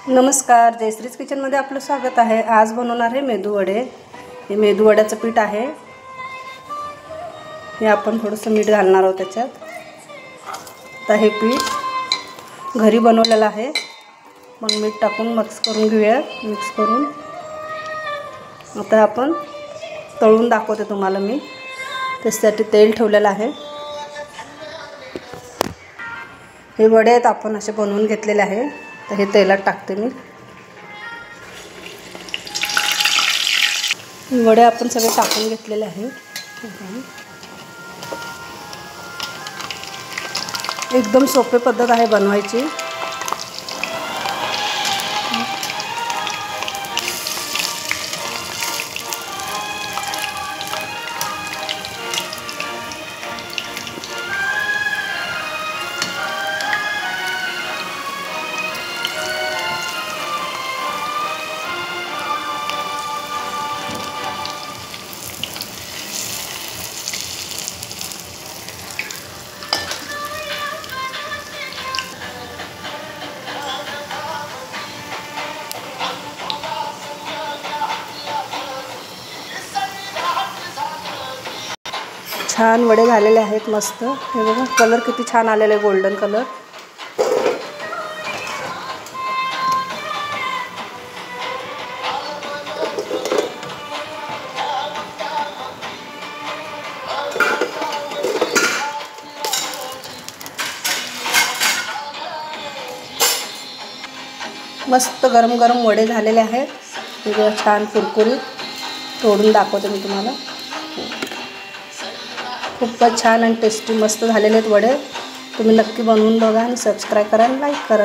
नमस्कार, जयश्रीज किचनमध्ये आपलं स्वागत आहे। आज बनवणार आहे मेदू वडे। हे मेदू वड्याचं पीठ आहे। हे आपण थोडंसं मीठ घालणार आहोत त्याच्यात। आता हे पीठ घरी बनवलेलं आहे, मग मीठ टाकून मिक्स करून घेऊया। मिक्स करून आता आपण तळून दाखवते तुम्हाला मी। त्यासाठी तेल ठेवलेलं आहे। हे वडे आहेत आपण असे बनवून घेतलेले आहे। तर हे तेलात टाकते मी। वडे आपण सगळे टाकून घेतलेले आहे। एकदम सोपी पद्धत आहे बनवायची। छान वडे झालेले आहेत मस्त। हे बघा कलर किती छान आलेला आहे, गोल्डन कलर। मस्त गरम गरम वडे झालेले आहेत। हे बघा छान कुरकुरीत। तोडून दाखवते मी तुम्हाला। खूपच छान आणि टेस्टी मस्त झालेले आहेत वडे। तुम्ही नक्की बनवून बघा आणि सबस्क्राइब करा आणि लाईक करा।